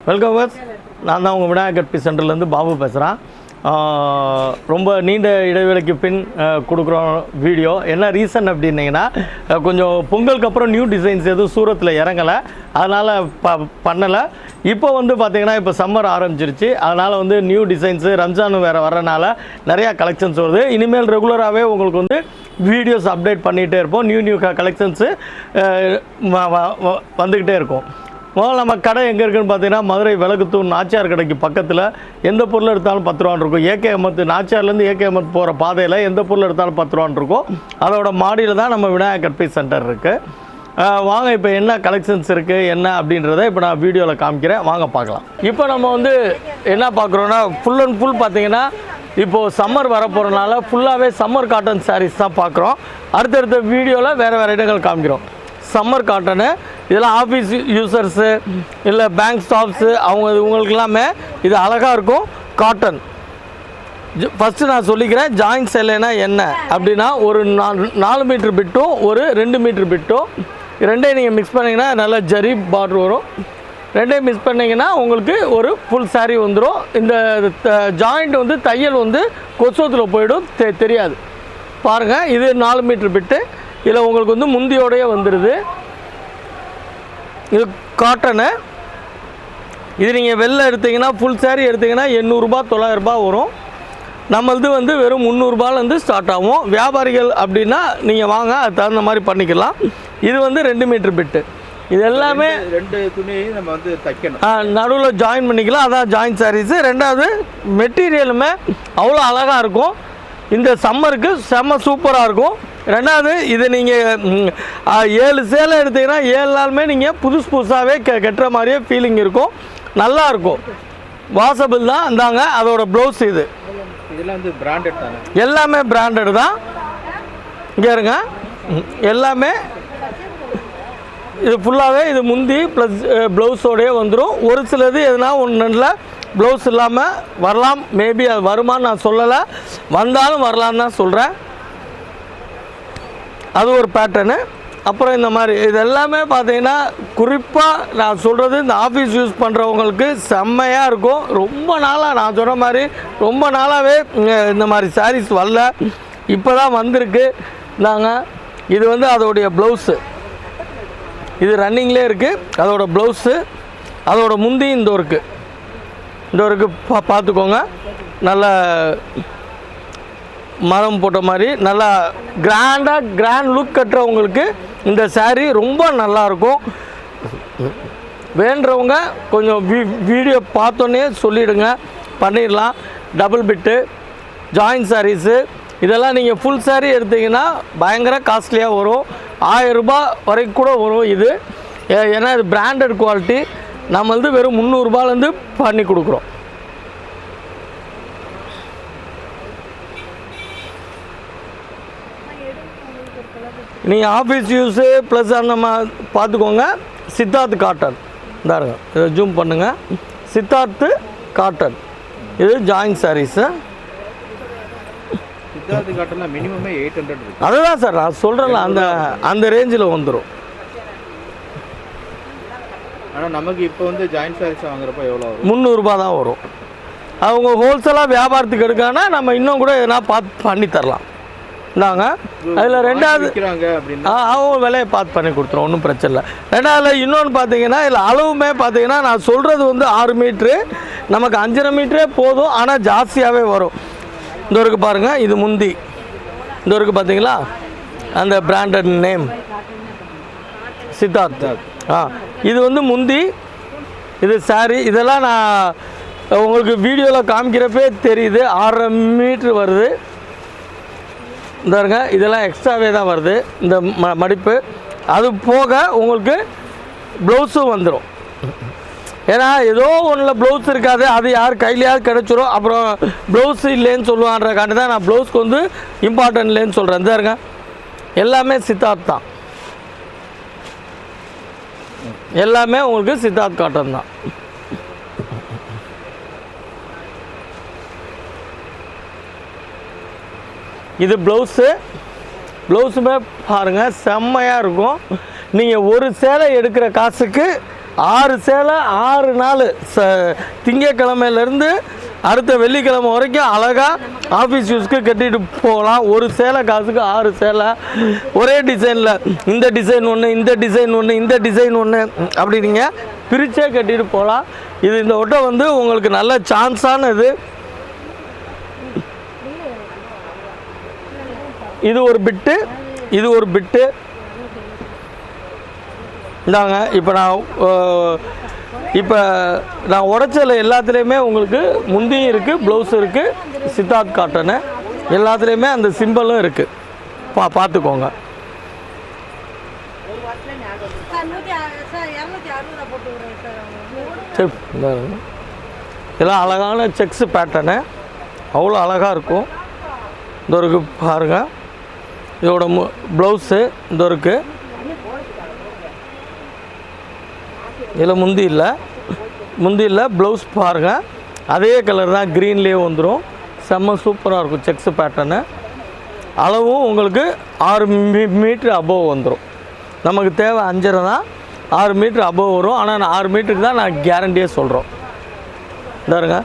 Welcome bus. நான் தான் உங்கள் விநாயகர் பி சென்டர்லேருந்து பாபு பேசுகிறேன். ரொம்ப நீண்ட இடைவேளைக்கு பின் கொடுக்குறோம் வீடியோ. என்ன ரீசன் அப்படின்னீங்கன்னா, கொஞ்சம் பொங்கலுக்கு அப்புறம் நியூ டிசைன்ஸ் எதுவும் சூரத்தில் இறங்கலை, அதனால் பண்ணலை. இப்போ வந்து பார்த்திங்கன்னா இப்போ சம்மர் ஆரம்பிச்சிருச்சு, அதனால் வந்து நியூ டிசைன்ஸு ரம்ஜான் வேறு வரனால நிறையா கலெக்ஷன்ஸ் வருது. இனிமேல் ரெகுலராகவே உங்களுக்கு வந்து வீடியோஸ் அப்டேட் பண்ணிகிட்டே இருப்போம். நியூ கலெக்ஷன்ஸு வந்துக்கிட்டே இருக்கும். முதல்ல நம்ம கடை எங்கே இருக்குதுன்னு பார்த்தீங்கன்னா, மதுரை விளக்குத்தூர் நாச்சியார் கடைக்கு பக்கத்தில். எந்த பொருள் எடுத்தாலும் 10 ரூபான்னு இருக்கும். ஏகேஎம்எத் நாச்சியார்லேருந்து ஏகேஎம்எத் போகிற பாதையில் எந்த பொருள் எடுத்தாலும் 10 ரூபான்னு இருக்கும். அதோட மாடியில் தான் நம்ம விநாயகர் பி சென்டர் இருக்குது. வாங்க இப்போ என்ன கலெக்ஷன்ஸ் இருக்குது என்ன அப்படின்றத இப்போ நான் வீடியோவில் காமிக்கிறேன், வாங்க பார்க்கலாம். இப்போ நம்ம வந்து என்ன பார்க்குறோன்னா, ஃபுல் அண்ட் ஃபுல் பார்த்தீங்கன்னா இப்போது சம்மர் வரப்போகிறனால ஃபுல்லாகவே சம்மர் காட்டன் சாரீஸ் தான் பார்க்குறோம். அடுத்தடுத்த வீடியோவில் வேறு இடங்கள் காமிக்கிறோம். சம்மர் காட்டனு இதெல்லாம் ஆஃபீஸ் யூசர்ஸு இல்லை பேங்க் ஸ்டாஃப்ஸு இவங்களுக்கு எல்லாமே இது அழகாக இருக்கும். காட்டன் ஃபஸ்ட்டு நான் சொல்லிக்கிறேன். ஜாயின்ட் சேலைனா என்ன அப்படின்னா, ஒரு 4 மீட்டர் பிட்டும் ஒரு 2 மீட்டர் பிட்டும் ரெண்டையும் நீங்கள் மிக்ஸ் பண்ணிங்கன்னா நல்லா ஜரி பார்டர் வரும். ரெண்டையும் மிக்ஸ் பண்ணிங்கன்னா உங்களுக்கு ஒரு ஃபுல் சாரீ வந்துடும். இந்த ஜாயிண்ட் வந்து தையல் வந்து கொசோத்தில் போயிடும், தெரியாது. பாருங்கள், இது 4 மீட்டர் பிட்டு. இதில் உங்களுக்கு வந்து முந்தியோடையே வந்துடுது. இது காட்டனு. இது நீங்கள் வெளில எடுத்திங்கன்னா ஃபுல் சாரீ எடுத்திங்கன்னா 800 ரூபா 900 ரூபா வரும். நம்மளது வந்து வெறும் 300 ரூபாலேருந்து ஸ்டார்ட் ஆகும். வியாபாரிகள் அப்படின்னா நீங்கள் வாங்க, அது தகுந்த மாதிரி பண்ணிக்கலாம். இது வந்து 2 மீட்டர் பிட்டு. இது எல்லாமே 2 துணியை நம்ம வந்து தைக்கணும், நடுவில் ஜாயின் பண்ணிக்கலாம். அதான் ஜாயின் சாரீஸு. ரெண்டாவது மெட்டீரியலுமே அவ்வளோ அழகாக இருக்கும். இந்த சம்மருக்கு செம்ம சூப்பராக இருக்கும். ரெண்டாவது இது நீங்கள் 7 சேலை எடுத்திங்கன்னா 7 நாளுமே நீங்கள் புதுசாகவே கட்டுற மாதிரியே ஃபீலிங் இருக்கும், நல்லாயிருக்கும். வாசபிள் தான். இந்தாங்க அதோட ப்ளவுஸ். இதெல்லாம் வந்து பிராண்டட் தானே? எல்லாமே பிராண்டட் தான். இங்கே இருங்க, எல்லாமே இது ஃபுல்லாகவே இது முந்தி ப்ளஸ் ப்ளவுஸோடையே வந்துடும். ஒரு சிலது எதுனா ஒன்றில் ப்ளவுஸ் இல்லாமல் வரலாம். மேபி அது வருமானு நான் சொல்லலை, வந்தாலும் வரலான்னு தான் சொல்கிறேன். அது ஒரு பேட்டர்னு. அப்புறம் இந்த மாதிரி இது எல்லாமே பார்த்தீங்கன்னா குறிப்பாக நான் சொல்கிறது, இந்த ஆஃபீஸ் யூஸ் பண்ணுறவங்களுக்கு செம்மையாக இருக்கும். ரொம்ப நாளாக நான் சொன்ன மாதிரி ரொம்ப நாளாகவே இந்த மாதிரி சாரீஸ் வரல, இப்போ தான் வந்திருக்கு. நாங்கள் இது வந்து அதோடைய ப்ளவுஸு, இது ரன்னிங்லேயே இருக்குது. அதோட ப்ளவுஸு, அதோட முந்தி இந்த ஒருக்கு பார்த்துக்கோங்க. நல்ல மரம் போட்ட மாதிரி நல்லா கிராண்ட் லுக் கட்டுறவங்களுக்கு இந்த சாரீ ரொம்ப நல்லாயிருக்கும். வேண்டுறவங்க கொஞ்சம் வீடியோ பார்த்தோன்னே சொல்லிவிடுங்க, பண்ணிடலாம். டபுள் பிட்டு ஜாயின் சாரீஸு இதெல்லாம் நீங்கள் ஃபுல் சாரீ எடுத்திங்கன்னா பயங்கர காஸ்ட்லியாக வரும். 1000 ரூபா வரைக்கும் கூட வரும் இது. ஏன்னா இது பிராண்டட் குவாலிட்டி. நம்ம வந்து வெறும் 300 ரூபாலேருந்து பண்ணி கொடுக்குறோம். நீங்கள் ஆஃபீஸ் யூஸு ப்ளஸ் அந்த பார்த்துக்கோங்க. சித்தார்த் காட்டன் இதாருங்க, இதை ஜூம் பண்ணுங்கள். சித்தார்த்து காட்டன் இது ஜாயின் சாரீஸு. சித்தார்த் காட்டன்லாம் மினிமமே 800 இருக்குது. அதுதான் சார் நான் சொல்கிறேன்ல, அந்த ரேஞ்சில் வந்துடும். ஆனால் நமக்கு இப்போ வந்து ஜாயின் சாரீஸ் வாங்குறப்போ எவ்வளோ வரும்? 300 ரூபா தான் வரும். அவங்க ஹோல்சேலாக வியாபாரத்துக்கு எடுக்கானா நம்ம இன்னும் கூட எதனா பார்த்து பண்ணி தரலாம். இந்தாங்க அதில் ரெண்டாவது அவங்க விலையை பார்த்து பண்ணி கொடுத்துரும், ஒன்றும் பிரச்சனை இல்லை. ரெண்டாவது இன்னொன்று பார்த்தீங்கன்னா, இதில் அளவுமே பார்த்தீங்கன்னா நான் சொல்கிறது வந்து 6 மீட்ரு, நமக்கு 5.5 மீட்டரே போதும். ஆனால் ஜாஸ்தியாகவே வரும். இந்த வரைக்கும் பாருங்கள், இது முந்தி. இந்த வரைக்கும் பார்த்தீங்களா அந்த பிராண்டட் நேம் சித்தார்த். இது வந்து முந்தி, இது சாரீ. இதெல்லாம் நான் உங்களுக்கு வீடியோவில் காமிக்கிறப்பே தெரியுது. 6.5 மீட்ரு வருது. இந்த இருங்க, இதெல்லாம் எக்ஸ்ட்ராவே தான் வருது இந்த மடிப்பு. அது போக உங்களுக்கு ப்ளவுஸும் வந்துடும். ஏன்னா ஏதோ ஒன்றில் ப்ளவுஸ் இருக்காது, அது யார் கையிலையாவது கிடச்சிரும். அப்புறம் ப்ளவுஸ் இல்லைன்னு சொல்லுவான்றக்காண்டி தான் நான் ப்ளவுஸ்க்கு வந்து இம்பார்ட்டன்ட் இல்லைன்னு சொல்கிறேன். இந்த இருங்க, எல்லாமே சித்தார்த் தான். எல்லாமே உங்களுக்கு சித்தார்த் காட்டன் தான். இது ப்ளவுஸுமே பாருங்கள் செம்மையாக இருக்கும். நீங்கள் ஒரு சேலை எடுக்கிற காசுக்கு 6 சேலை 6 நாள் திங்கக்கிழமையிலேருந்து அடுத்த வெள்ளிக்கிழமை வரைக்கும் அழகாக ஆஃபீஸ் யூஸ்க்கு கட்டிட்டு போகலாம். ஒரு சேலை காசுக்கு 6 சேலை ஒரே டிசைனில், இந்த டிசைன் ஒன்று, இந்த டிசைன் ஒன்று, இந்த டிசைன் ஒன்று, அப்படி நீங்கள் பிரித்தே கட்டிட்டு போகலாம். இந்த ஒட்டை வந்து உங்களுக்கு நல்ல சான்ஸானது. இது ஒரு பிட்டு, இது ஒரு பிட்டு. இந்தாங்க இப்போ நான் உடைச்சல எல்லாத்துலேயுமே உங்களுக்கு முந்தியும் இருக்குது, ப்ளவுஸும் இருக்குது, சித்தார்த் காட்டனு எல்லாத்துலேயுமே அந்த சிம்பிளும் இருக்குது. பார்த்துக்கோங்க. சரி, இதெல்லாம் அழகான செக்ஸ் பேட்டர்னு, அவ்வளோ அழகாக இருக்கும். இந்த ஒரு பாருங்கள், இதோட ப்ளவுஸு இந்த இருக்குது. இதில் முந்தி இல்லை, ப்ளவுஸ் பாருங்கள் அதே கலர் தான், க்ரீன்லேயே வந்துடும். செம்ம சூப்பராக இருக்கும் செக்ஸ் பேட்டர்னு. அளவும் உங்களுக்கு 6 மீட்ரு அபோவ் வந்துடும். நமக்கு தேவை 5.5 தான், 6 மீட்ரு அபோவ் வரும். ஆனால் நான் 6 மீட்டருக்கு தான் நான் கேரண்டியே சொல்கிறோம். இதாருங்க,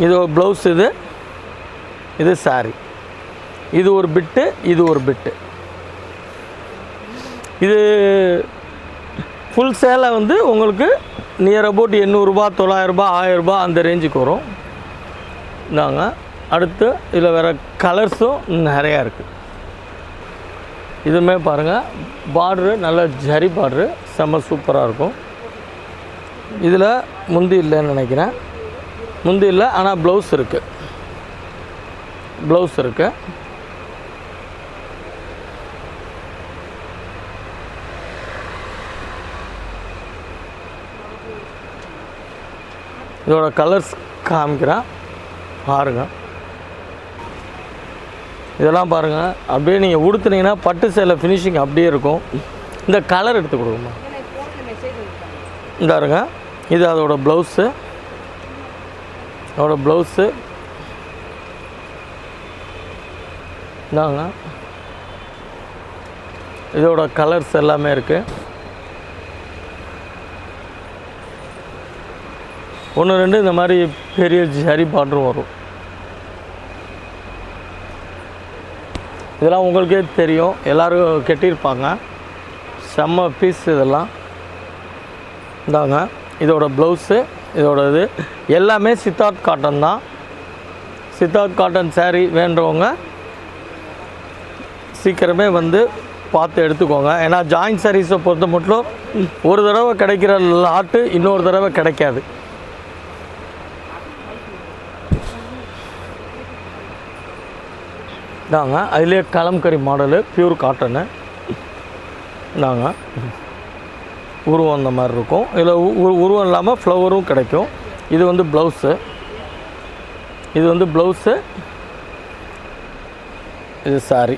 இது ஒரு ப்ளவுஸ், இது சாரி. இது ஒரு பிட்டு, இது ஒரு பிட்டு. இது ஃபுல் சேலை வந்து உங்களுக்கு நியர் அபவுட் 800 ரூபா, 900 ரூபா, 1000 ரூபா அந்த ரேஞ்சுக்கு வரும். இந்தாங்க. அடுத்து இதில் வேறு கலர்ஸும் நிறையா இருக்குது. இதுவுமே பாருங்கள், பார்ட்ரு நல்ல ஜரி பார்ட்ரு, செம்ம சூப்பராக இருக்கும். இதில் முந்தி இல்லைன்னு நினைக்கிறேன், முந்தி இல்லை, ஆனால் ப்ளவுஸ் இருக்குது. இதோட கலர்ஸ் காமிக்கிறேன் பாருங்க. இதெல்லாம் பாருங்கள், அப்படியே நீங்கள் உடுத்துனீங்கன்னா பட்டு சேலை ஃபினிஷிங் அப்படியே இருக்கும். இந்த கலர் எடுத்து கொடுக்குமா, இந்தாருங்க. இது அதோட ப்ளவுஸு, இந்தாங்க. இதோட கலர்ஸ் எல்லாமே இருக்குது. 1-2 இந்த மாதிரி பெரிய ஜரி பார்டரும் வரும். இதெல்லாம் உங்களுக்கே தெரியும், எல்லோரும் கட்டியிருப்பாங்க. செம்ம பீஸ் இதெல்லாம். இந்தாங்க, இதோட ப்ளவுஸு, இதோட இது எல்லாமே சித்தார்த் காட்டன் தான். சித்தார்த் காட்டன் சாரீ வேண்டவங்க சீக்கிரமே வந்து பார்த்து எடுத்துக்கோங்க. ஏன்னா ஜாயின்ட் சாரீஸை பொறுத்த மட்டும் ஒரு தடவை கிடைக்கிற லாட்டு இன்னொரு தடவை கிடைக்காது. தாங்க, அதிலே கலம்கரி மாடலு, பியூர் காட்டனு. தாங்க, உருவம் அந்த மாதிரி இருக்கும். இதில் உருவம் இல்லாமல் ஃப்ளவரும் கிடைக்கும். இது வந்து ப்ளவுஸு, இது சாரி.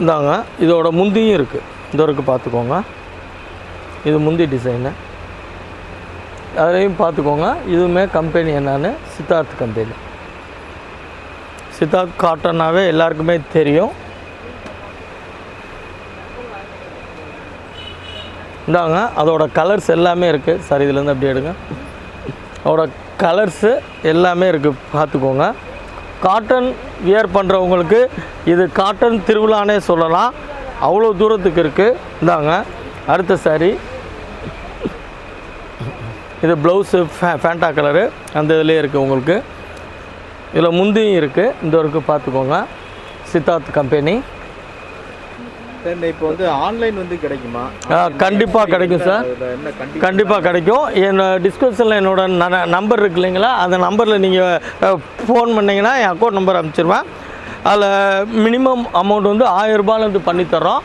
இந்தாங்க, இதோட முந்தியும் இருக்குது, இந்த இருக்குது பார்த்துக்கோங்க. இது முந்தி டிசைனு, அதையும் பார்த்துக்கோங்க. இதுவுமே கம்பெனி என்னன்னு, சித்தார்த் கம்பெனி. சித்தார்த் காட்டனாவே எல்லாருக்குமே தெரியும். இந்தாங்க, அதோட கலர்ஸ் எல்லாமே இருக்குது. சார், இதுலேருந்து அப்படி எடுங்க. அதோட கலர்ஸு எல்லாமே இருக்குது, பார்த்துக்கோங்க. காட்டன் வியர் பண்ணுறவங்களுக்கு இது காட்டன் திருவிழானே சொல்லலாம், அவ்வளோ தூரத்துக்கு இருக்குது. இந்தாங்க, அடுத்த சாரி. இது ப்ளவுஸு ஃபேண்டா கலரு, அந்த இதிலே இருக்குது உங்களுக்கு. இதில் முந்தியும் இருக்குது, இந்த இருக்குது பார்த்துக்கோங்க. சித்தார்த் கம்பெனி. இப்போ வந்து ஆன்லைன் வந்து கிடைக்குமா? கண்டிப்பாக கிடைக்கும் சார், கண்டிப்பாக கிடைக்கும். என் டிஸ்கிரிப்ஷனில் என்னோட நம்பர் இருக்கு இல்லைங்களா, அந்த நம்பரில் நீங்கள் ஃபோன் பண்ணிங்கன்னா என் அக்கௌண்ட் நம்பர் அனுப்பிச்சிருவேன். அதில் மினிமம் அமௌண்ட் வந்து 1000 ரூபாயிலேருந்து பண்ணித்தரோம்.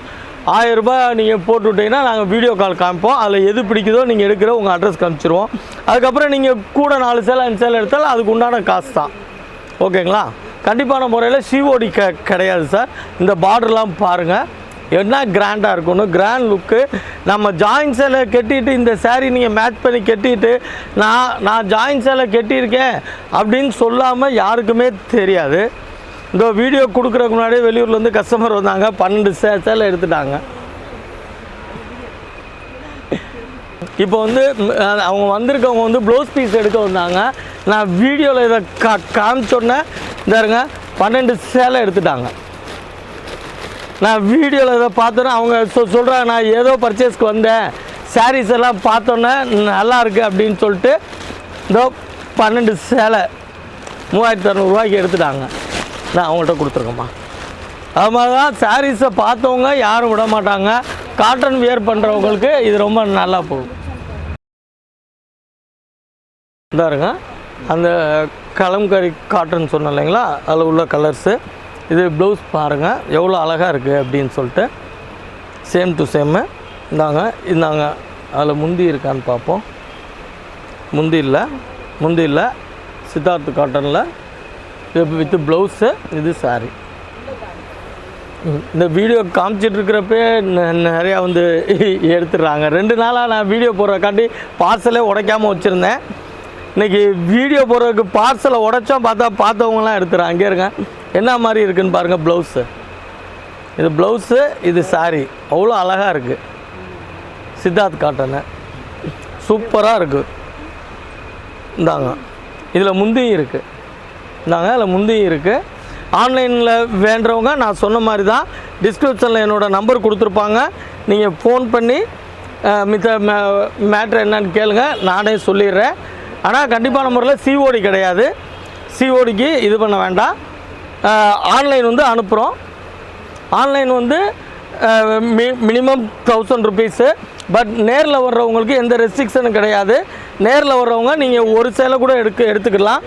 1000 ரூபாய் நீங்கள் போட்டு விட்டிங்கன்னா நாங்கள் வீடியோ கால் காமிப்போம். அதில் எது பிடிக்குதோ நீங்கள் எடுக்கிற உங்கள் அட்ரஸ் காமிச்சிருவோம். அதுக்கப்புறம் நீங்கள் கூட 4 சேலை 5 சேலை எடுத்தாலும் அதுக்கு உண்டான காசு தான். ஓகேங்களா? கண்டிப்பான முறையில் சிஓடி கிடையாது சார். இந்த பார்டர்லாம் பாருங்கள், என்ன கிராண்டாக இருக்கணும், கிராண்ட் லுக்கு. நம்ம ஜாயின் சேலை கட்டிட்டு இந்த சேரீ நீங்கள் மேட்ச் பண்ணி கட்டிட்டு நான் ஜாயின் சேலை கட்டியிருக்கேன் அப்படின்னு சொல்லாமல் யாருக்குமே தெரியாது. இந்த வீடியோ கொடுக்குறதுக்கு முன்னாடியே வெளியூர்லேருந்து கஸ்டமர் வந்தாங்க, 12 சேலை எடுத்துட்டாங்க. இப்போ வந்து அவங்க வந்திருக்கவங்க வந்து ப்ளவுஸ் பீஸ் எடுக்க வந்தாங்க. நான் வீடியோவில் இதை காமிச்சோன்னே இதாருங்க 12 சேலை எடுத்துட்டாங்க. நான் வீடியோவில் இதை பார்த்தோன்னே அவங்க சொல்கிறாங்க, நான் ஏதோ பர்ச்சேஸ்க்கு வந்தேன், சாரீஸ் எல்லாம் பார்த்தோன்னே நல்லா இருக்குது அப்படின்னு சொல்லிட்டு இதோ 12 சேலை 3600 ரூபாய்க்கு எடுத்துட்டாங்க. நான் அவங்கள்ட்ட கொடுத்துருக்கேம்மா. அது மாதிரி தான் சாரீஸை பார்த்தவங்க யாரும் விட மாட்டாங்க. காட்டன் வியர் பண்ணுறவங்களுக்கு இது ரொம்ப நல்லா போகும். இதாருங்க அந்த கலம்கரி காட்டன் சொன்னேன் இல்லைங்களா, அதில் உள்ள கலர்ஸு. இது ப்ளவுஸ் பாருங்கள் எவ்வளோ அழகாக இருக்குது அப்படின்னு சொல்லிட்டு. Same to same. இந்தாங்க அதில் முந்தி இருக்கான்னு பார்ப்போம். முந்தி இல்லை சித்தார்த் காட்டனில் இது வித் ப்ளவுஸு. இது சாரி. இந்த வீடியோ காமிச்சிட்டு இருக்கிறப்பே நிறையா வந்து எடுத்துடுறாங்க. 2 நாளாக நான் வீடியோ போடுறக்காட்டி பார்சலே உடைக்காமல் வச்சுருந்தேன். இன்றைக்கி வீடியோ போடுறதுக்கு பார்சலை உடைச்சா பார்த்தவங்களாம் எடுத்துடுறாங்க. அங்கே இருங்க என்ன மாதிரி இருக்குதுன்னு பாருங்கள். ப்ளவுஸு, இது ப்ளவுஸு, இது சாரி. அவ்வளோ அழகாக இருக்குது. சித்தார்த் காட்டனு சூப்பராக இருக்குது. இந்தாங்க இதில் முந்தியும் இருக்குது. அதில் முந்தியும் இருக்குது. ஆன்லைனில் வேண்டுறவங்க நான் சொன்ன மாதிரி தான் டிஸ்கிரிப்ஷனில் என்னோடய நம்பர் கொடுத்துருப்பாங்க. நீங்கள் ஃபோன் பண்ணி மித்த மேட்ரு என்னன்னு கேளுங்க, நானே சொல்லிடுறேன். ஆனால் கண்டிப்பான முறையில் சிஓடி கிடையாது. சிஓடிக்கு இது பண்ண வேண்டாம். ஆன்லைன் வந்து அனுப்புகிறோம். ஆன்லைன் வந்து மினிமம் 1000 ருபீஸு. பட் நேரில் வர்றவங்களுக்கு எந்த ரெஸ்ட்ரிக்ஷனும் கிடையாது. நேரில் வர்றவங்க நீங்கள் ஒரு சேலை கூட எடுத்துக்கலாம்.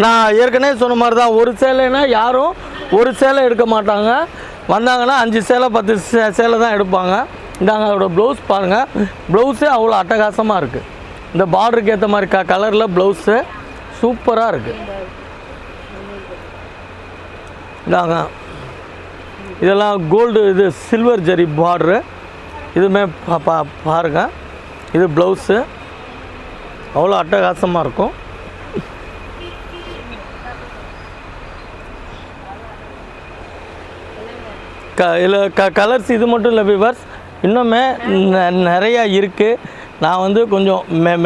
நான் ஏற்கனவே சொன்ன மாதிரி தான், ஒரு சேலைன்னா யாரும் ஒரு சேலை எடுக்க மாட்டாங்க. வந்தாங்கன்னா 5 சேலை 10 சேலை தான் எடுப்பாங்க. இந்தாங்க அதோட ப்ளவுஸ் பாருங்கள். ப்ளவுஸே அவ்வளோ அட்டகாசமாக இருக்குது. இந்த பார்டருக்கு ஏற்ற மாதிரி கலரில் ப்ளவுஸு சூப்பராக இருக்குது. இதாங்க இதெல்லாம் கோல்டு, இது சில்வர் ஜரி பார்டரு. இதுவுமே பாருங்கள். இது ப்ளவுஸு அவ்வளோ அட்டகாசமாக இருக்கும். இதில் கலர்ஸ் இது மட்டும் இல்லை வியூவர்ஸ், இன்னுமே நிறையா இருக்குது. நான் வந்து கொஞ்சம்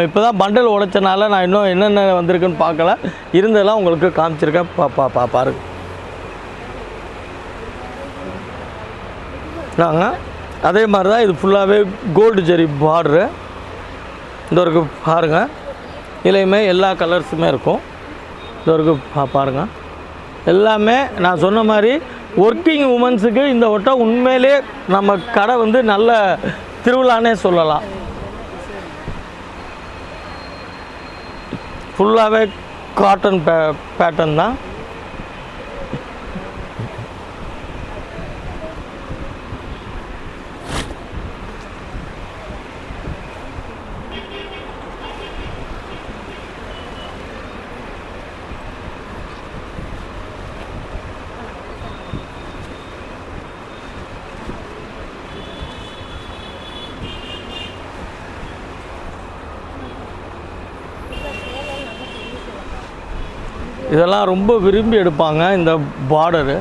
இப்போ தான் பண்டல் உடைச்சனால நான் இன்னும் என்னென்ன வந்திருக்குன்னு பார்க்கல. இருந்ததெல்லாம் உங்களுக்கு காமிச்சிருக்கேன். பாருங்க. நாங்கள் அதே மாதிரி தான் இது ஃபுல்லாகவே கோல்டு ஜெரி பார்டரு. இந்த ஒரு பாருங்கள். இதுலையுமே எல்லா கலர்ஸுமே இருக்கும். இந்த ஒரு பாருங்கள். எல்லாமே நான் சொன்ன மாதிரி ஒர்க்கிங் உமன்ஸுக்கு இந்த வட்டம் உண்மையிலே நம்ம கடை வந்து நல்ல திருவிழானே சொல்லலாம். ஃபுல்லாகவே காட்டன் பேட்டர்ன் தான். இதெல்லாம் ரொம்ப விரும்பி எடுப்பாங்க இந்த பார்டரு.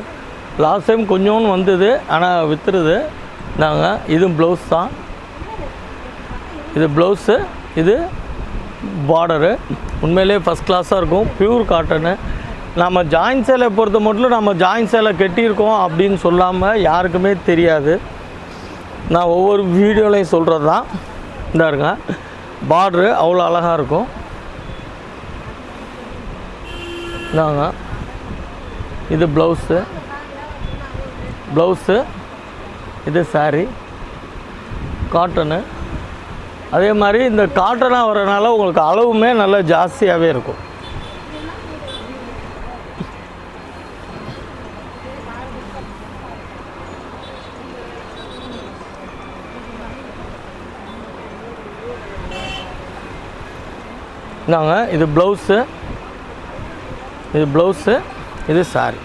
லாஸ்ட் டைம் கொஞ்சோன்னு வந்தது, ஆனால் விற்றுருது. நாங்கள் இது ப்ளவுஸ் தான். இது ப்ளவுஸு, இது பார்டரு. உண்மையிலே ஃபஸ்ட் கிளாஸாக இருக்கும். Pure cotton. நம்ம ஜாயின் சேலை பொறுத்த மட்டும் நம்ம ஜாயின் சேலை கட்டியிருக்கோம் அப்படின்னு சொல்லாமல் யாருக்குமே தெரியாது. நான் ஒவ்வொரு வீடியோலையும் சொல்கிறது தான். இந்த இருங்க பார்டரு அவ்வளோ அழகாக இருக்கும். நாங்கள் இது ப்ளவுஸு, இது சாரி காட்டனு. அதே மாதிரி இந்த காட்டனாக வரனால உங்களுக்கு அளவுமே நல்லா ஜாஸ்தியாகவே இருக்கும். நாங்கள் இது ப்ளவுஸு, இது சாரி.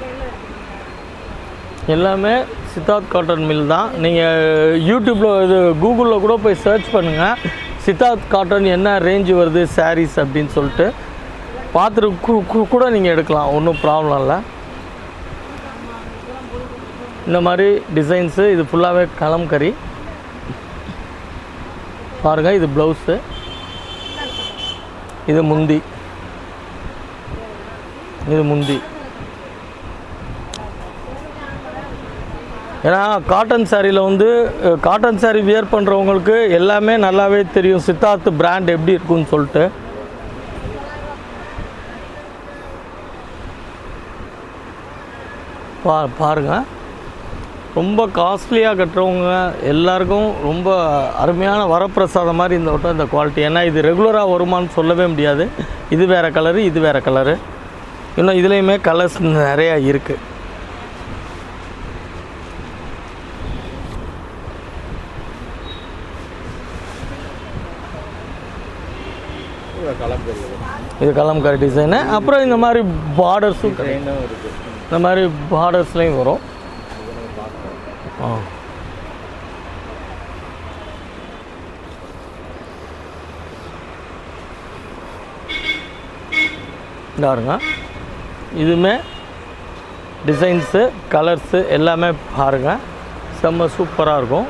எல்லாமே சித்தார்த் காட்டன் மில் தான். நீங்கள் யூடியூப்பில் இது கூகுளில் கூட போய் சர்ச் பண்ணுங்கள். சித்தார்த் காட்டன் என்ன ரேஞ்சு வருது சாரீஸ் அப்படின்னு சொல்லிட்டு பார்த்துட்டு கூட நீங்கள் எடுக்கலாம். ஒன்றும் ப்ராப்ளம் இல்லை. இந்த மாதிரி டிசைன்ஸு. இது ஃபுல்லாகவே கலம்கரி. பாருங்கள், இது ப்ளவுஸு, இது முந்தி, இது முந்தி. ஏன்னா காட்டன் சாரியில் வந்து காட்டன் சாரி வியர் பண்ணுறவங்களுக்கு எல்லாமே நல்லாவே தெரியும் சித்தார்த் பிராண்ட் எப்படி இருக்குன்னு சொல்லிட்டு. பாருங்கள், ரொம்ப காஸ்ட்லியாக கட்டுறவங்க எல்லாருக்கும் ரொம்ப அருமையான வரப்பிரசாதம் மாதிரி இந்த வட்டம் இந்த குவாலிட்டி. ஏன்னா இது ரெகுலராக வருமானு சொல்லவே முடியாது. இது வேறு கலரு, இது வேறு கலரு, இன்னும் இதுலேயுமே கலர்ஸ் நிறையா இருக்குது. இது கலம்காரி டிசைனு. அப்புறம் இந்த மாதிரி பார்டர்ஸும் இருக்குது. இந்த மாதிரி பார்டர்ஸ்லேயும் வரும். பாருங்க, இதுவுமே டிசைன்ஸு கலர்ஸு எல்லாமே பாருங்கள், செம்ம சூப்பராக இருக்கும்.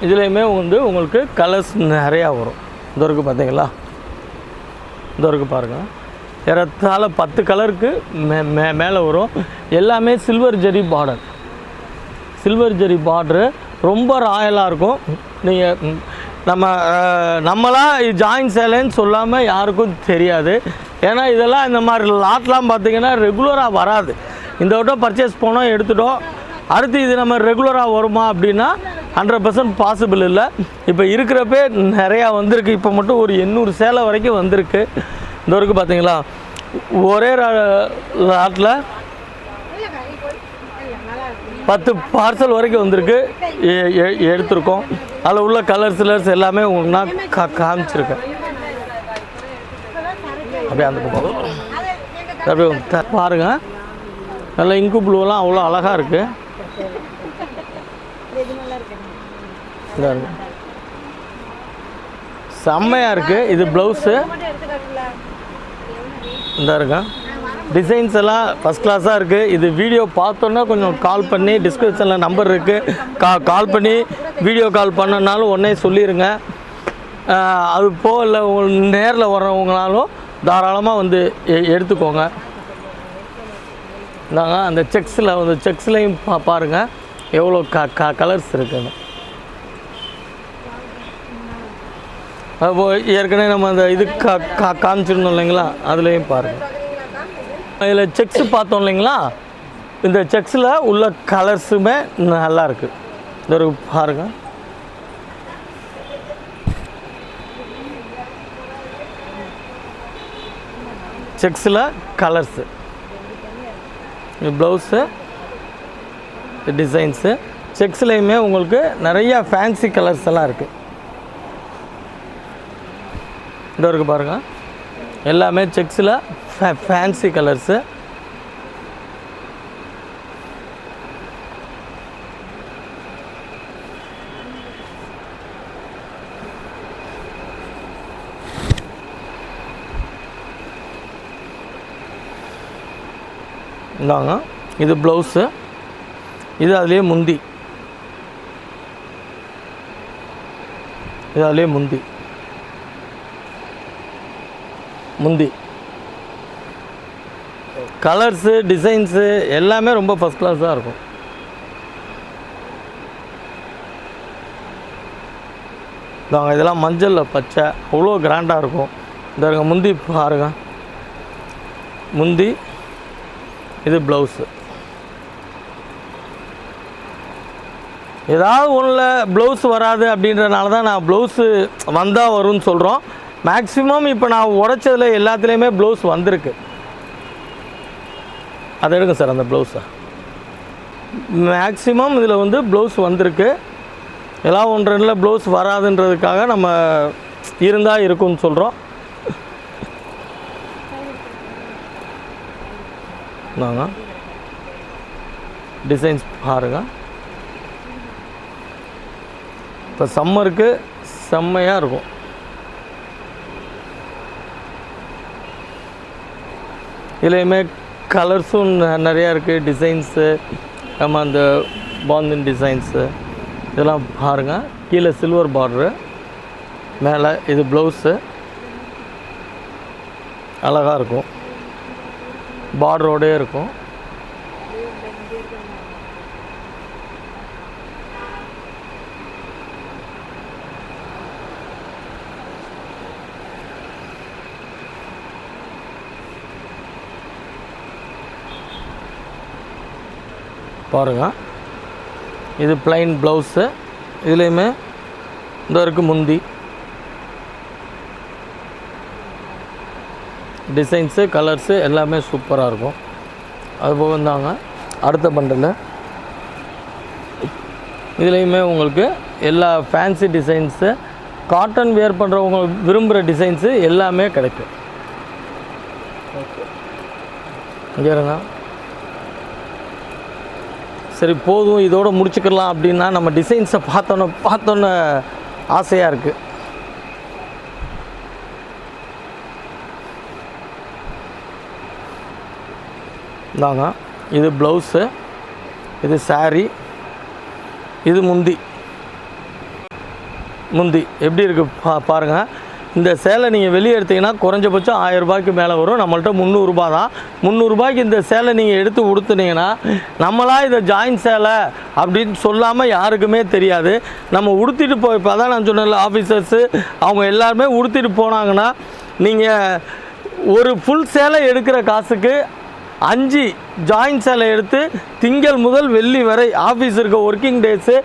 இதுலேயுமே வந்து உங்களுக்கு கலர்ஸ் நிறையா வரும். இந்த இருக்குது பார்த்தீங்களா, இந்த இருக்குது பாருங்கள், ஏறத்தாழ 10 கலருக்கு மேலே வரும். எல்லாமே சில்வர் ஜெரி பார்டர், சில்வர் ஜெரி பார்டரு ரொம்ப ராயலாக இருக்கும். நீங்கள் நம்மளாம் ஜாயின் சேலைன்னு சொல்லாமல் யாருக்கும் தெரியாது. ஏன்னா இதெல்லாம் இந்த மாதிரி லாட்லாம் பார்த்திங்கன்னா ரெகுலராக வராது. இந்த வட்டம் பர்ச்சேஸ் போனோம், எடுத்துட்டோம், அடுத்து இது நம்ம ரெகுலராக வருமா அப்படின்னா 100% பாசிபிள் இல்லை. இப்போ இருக்கிறப்பே நிறையா வந்திருக்கு. இப்போ மட்டும் ஒரு 800 சேலை வரைக்கும் வந்திருக்கு. இந்த வரைக்கும் பார்த்தீங்களா, ஒரே லாட்டில் 10 பார்சல் வரைக்கும் வந்திருக்கு, எடுத்திருக்கோம். அதில் உள்ள கலர்ஸ் எல்லாமே உங்களுக்கு நான் காமிச்சிருக்கேன். அப்படியே அந்த பக்கம் அப்படியே பாருங்கள், நல்லா இங்கு ப்ளூலாம் அவ்வளோ அழகாக இருக்குது. செம்மையாக இருக்குது. இது ப்ளவுஸு, இந்த இருங்க, டிசைன்ஸ் எல்லாம் ஃபஸ்ட் கிளாஸாக இருக்குது. இது வீடியோ பார்த்தோன்னா கொஞ்சம் கால் பண்ணி, டிஸ்கிரிப்ஷனில் நம்பர் இருக்குது, கால் பண்ணி வீடியோ கால் பண்ணனாலும் உடனே சொல்லிடுங்க. அது போகல உங்களுக்கு நேரில் வர்றவங்களாலும் தாராளமாக வந்து எடுத்துக்கோங்க. நாங்கள் அந்த செக்ஸ்லையும் பாருங்கள் எவ்வளோ கலர்ஸ் இருக்குன்னு. அப்போ ஏற்கனவே நம்ம அந்த இது காமிச்சிருந்தோம் இல்லைங்களா, அதுலேயும் பாருங்கள். இதில் செக்ஸு பார்த்தோம் இல்லைங்களா, இந்த செக்ஸில் உள்ள கலர்ஸுமே நல்லா இருக்குது. இந்த ஒரு பாருங்கள், செக்ஸில் கலர்ஸு, ப்ளவுஸு, டிசைன்ஸு, செக்ஸ்லேயுமே உங்களுக்கு நிறையா ஃபேன்சி கலர்ஸ் எல்லாம் இருக்குது. இந்த இருக்குது பாருங்கள், எல்லாமே செக்ஸில் ஃபேன்சி கலர்ஸு. இந்தாங்க, இது ப்ளவுஸு, இது அதுலேயே முந்தி, இது அதுலேயே முந்தி கலர்ஸு டிசைன்ஸு எல்லாமே ரொம்ப ஃபஸ்ட் கிளாஸாக இருக்கும். இதாங்க, இதெல்லாம் மஞ்சளில் பச்சை அவ்வளோ கிராண்டாக இருக்கும். இந்த முந்தி பாருங்க, முந்தி, இது ப்ளவுஸு. ஏதாவது ஒன்றில் ப்ளவுஸ் வராது அப்படின்றனால தான் நான் ப்ளவுஸு வந்தால் வரும்னு சொல்கிறோம். மேக்ஸிமம் இப்போ நான் உடைச்சதில் எல்லாத்துலேயுமே ப்ளவுஸ் வந்திருக்கு. அதை எடுங்க சார், அந்த ப்ளவுஸை. மேக்ஸிமம் இதில் வந்து ப்ளவுஸ் வந்திருக்கு. எல்லாம் 1-2 ப்ளவுஸ் வராதுன்றதுக்காக நம்ம இருந்தால் இருக்கும்னு சொல்கிறோம். நாங்கள் டிசைன்ஸ் பாருங்கள். இப்போ சம்மருக்கு செம்மையாக இருக்கும். இதுலேயுமே கலர்ஸும் நிறையா இருக்குது. டிசைன்ஸு நம்ம அந்த பாந்தின் டிசைன்ஸு இதெல்லாம் பாருங்கள், கீழே சில்வர் பார்டரு, மேலே இது ப்ளவுஸு அழகாக இருக்கும், பார்டரோடே இருக்கும். பாருங்கள், இது ப்ளைன் ப்ளவுஸு, இதுலேயுமே இந்த இருக்குது முந்தி டிசைன்ஸு கலர்ஸு எல்லாமே சூப்பராக இருக்கும். அதுபோக இருந்தாங்க அடுத்த பண்டலு, இதுலேயுமே உங்களுக்கு எல்லா ஃபேன்சி டிசைன்ஸு, காட்டன் வேர் பண்ணுறவங்க விரும்புகிற டிசைன்ஸு எல்லாமே கிடைக்கும். இங்கே இருங்க. சரி போதும், இதோடு முடிச்சுக்கலாம் அப்படின்னா நம்ம டிசைன்ஸை பார்த்தோன்னே ஆசையாக இருக்குது. இந்தாங்க, இது ப்ளவுஸு, இது saree, இது முந்தி எப்படி இருக்குது பாருங்கள். இந்த சேலை நீங்கள் வெளியே எடுத்தீங்கன்னா குறைஞ்சபட்சம் 1000 ரூபாய்க்கு மேலே வரும். நம்மள்ட்ட 300 ரூபா தான். 300 ரூபாய்க்கு இந்த சேலை நீங்கள் எடுத்து உடுத்துனீங்கன்னா நம்மளா இதை ஜாயின் சேலை அப்படின்னு சொல்லாமல் யாருக்குமே தெரியாது. நம்ம உடுத்திட்டு இப்போ அதான் நான் சொன்னேன்ல, ஆஃபீஸர்ஸு அவங்க எல்லாருமே உடுத்திட்டு போனாங்கன்னா நீங்கள் ஒரு ஃபுல் சேலை எடுக்கிற காசுக்கு 5 ஜாயின் சேலை எடுத்து திங்கள் முதல் வெள்ளி வரை ஆஃபீஸ் இருக்க ஒர்க்கிங் டேஸு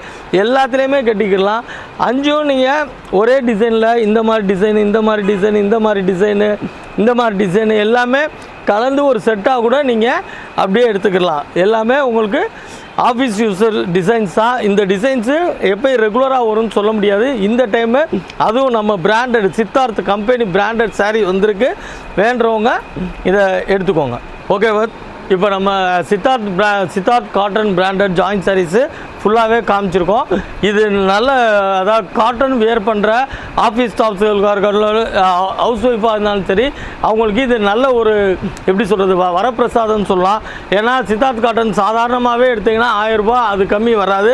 எல்லாத்துலேயுமே கட்டிக்கலாம். 5ம் நீங்கள் ஒரே டிசைனில் இந்த மாதிரி டிசைனு எல்லாமே கலந்து ஒரு செட்டாக கூட நீங்கள் அப்படியே எடுத்துக்கலாம். எல்லாமே உங்களுக்கு ஆஃபீஸ் யூஸர் டிசைன்ஸ் தான். இந்த டிசைன்ஸு எப்போ ரெகுலராக வரும்னு சொல்ல முடியாது. இந்த டைமு அதுவும் நம்ம branded Siddharth company branded saree வந்திருக்கு. வேண்டுறவங்க இதை எடுத்துக்கோங்க. ஓகேவா? இப்போ நம்ம Siddharth cotton branded join sarees ஃபுல்லாகவே காமிச்சிருக்கோம். இது நல்ல அதாவது காட்டன் வியர் பண்ணுற ஆஃபீஸ் ஸ்டாஃப்ஸுகளுக்காக இருக்கட்டும், ஹவுஸ் ஒய்ஃபாக இருந்தாலும் சரி, அவங்களுக்கு இது நல்ல ஒரு எப்படி சொல்கிறது வரப்பிரசாதம்னு சொல்லலாம். ஏன்னா சித்தார்த் காட்டன் சாதாரணமாகவே எடுத்திங்கன்னா 1000 ரூபா, அது கம்மி வராது.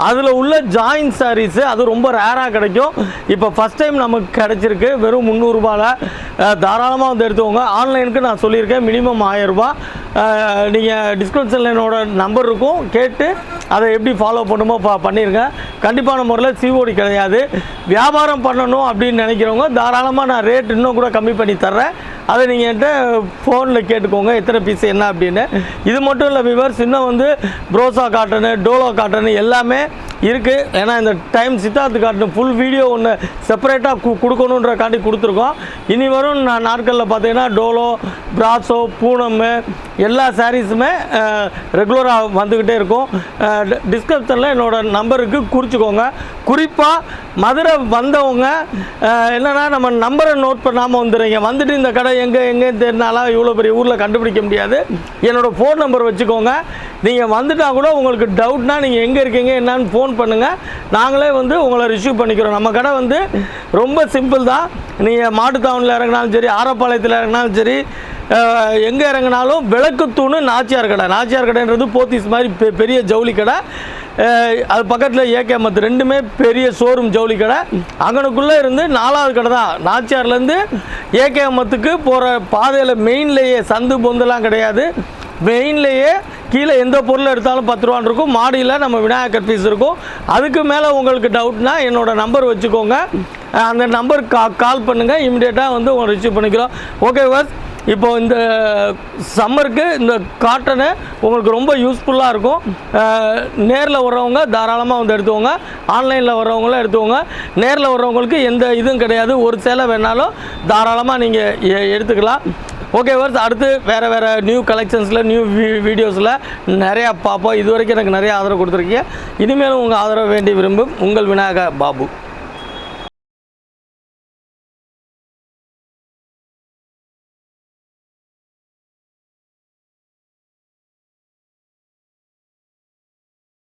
அதில் உள்ள ஜாயின் சாரீஸு அது ரொம்ப ரேராக கிடைக்கும். இப்போ ஃபஸ்ட் டைம் நமக்கு கிடச்சிருக்கு. வெறும் 300 ரூபாயில் தாராளமாக வந்து எடுத்துக்கோங்க. ஆன்லைனுக்கு நான் சொல்லியிருக்கேன் மினிமம் 1000 ரூபா. நீங்கள் டிஸ்கிரிப்ஷனில் என்னோட நம்பர் இருக்கும், கேட்டு அதை எப்படி ஃபாலோ பண்ணுமோ பண்ணிடுங்க. கண்டிப்பான முறையில் சிஓடி கிடையாது. வியாபாரம் பண்ணணும் அப்படின்னு நினைக்கிறவங்க தாராளமாக நான் ரேட் இன்னும் கூட கம்மி பண்ணி தர்றேன். அதை நீங்கள் என்கிட்ட ஃபோனில் கேட்டுக்கோங்க எத்தனை பீஸ் என்ன அப்படின்னு. இது மட்டும் இல்லை விவர்ஸ், இன்னும் வந்து ப்ரோசா காட்டனு, டோலோ காட்டனு எல்லாமே இருக்குது. ஏன்னா இந்த time Siddharth cotton full video ஒன்று செப்பரேட்டாக கொடுக்கணுன்றக்காண்டி கொடுத்துருக்கோம். இனி வரும் நாட்களில் பார்த்தீங்கன்னா டோலோ, பிராசோ, பூனம் எல்லா சாரீஸுமே ரெகுலராக வந்துக்கிட்டே இருக்கும். டிஸ்கிரிப்ஷனில் என்னோடய நம்பருக்கு குறிச்சிக்கோங்க. குறிப்பாக மதுரை வந்தவங்க என்னென்னா நம்ம நம்பரை நோட் பண்ணாமல் வந்துடுறீங்க. வந்துட்டு இந்த கடை எங்கேன்னு தெரிஞ்சாலும் இவ்வளோ பெரிய ஊரில் கண்டுபிடிக்க முடியாது. என்னோடய ஃபோன் நம்பர் வச்சுக்கோங்க. நீங்கள் வந்துட்டால் கூட உங்களுக்கு டவுட்னா நீங்கள் எங்கே இருக்கீங்க என்னான்னு ஃபோன் பண்ணுங்கள். நாங்களே வந்து உங்களை ரிசீவ் பண்ணிக்கிறோம். நம்ம கடை வந்து ரொம்ப சிம்பிள் தான். நீங்கள் மாட்டுத்தாவணியில் இறங்கினாலும் சரி, ஆரப்பாளையத்தில் இறங்கினாலும் சரி, எங்கே இறங்கினாலும் விளக்குத்தூணு நாச்சியார் கடைன்றது போத்தீஸ் மாதிரி பெரிய ஜவுளி கடை. அது பக்கத்தில் ஏகேமத் ரெண்டுமே பெரிய ஷோரூம் ஜவுளி கடை. அங்கனுக்குள்ளே இருந்து 4வது கடை தான். நாச்சியார்லேருந்து ஏகேமத்துக்கு போகிற பாதையில் மெயின்லேயே சந்து பொந்தெல்லாம் கிடையாது. மெயின்லேயே கீழே எந்த பொருள் எடுத்தாலும் 10 ரூபான்னு இருக்கும். மாடியில் நம்ம விநாயகர் பீஸ் இருக்கும். அதுக்கு மேலே உங்களுக்கு டவுட்னா என்னோடய நம்பர் வச்சுக்கோங்க. அந்த நம்பருக்கு கால் பண்ணுங்கள். இமிடியேட்டாக வந்து உங்களை ரிசீவ் பண்ணிக்கிறோம். ஓகே வர்ஸ், இப்போது இந்த சம்மருக்கு இந்த காட்டனு உங்களுக்கு ரொம்ப யூஸ்ஃபுல்லாக இருக்கும். நேரில் வர்றவங்க தாராளமாக வந்து எடுத்துக்கோங்க. ஆன்லைனில் வர்றவங்களும் எடுத்துக்கோங்க. நேரில் வர்றவங்களுக்கு எந்த இதுவும் கிடையாது. ஒரு சேலை வேணாலும் தாராளமாக நீங்கள் எடுத்துக்கலாம். ஓகே வர்ஸ், அடுத்து வேறு நியூ கலெக்ஷன்ஸில் நியூ வீடியோஸில் நிறையா பார்ப்போம். இது வரைக்கும் எனக்கு நிறைய ஆதரவு கொடுத்துருக்கீங்க. இனிமேலும் உங்கள் ஆதரவு வேண்டி விரும்பும் உங்கள் விநாயக பாபு.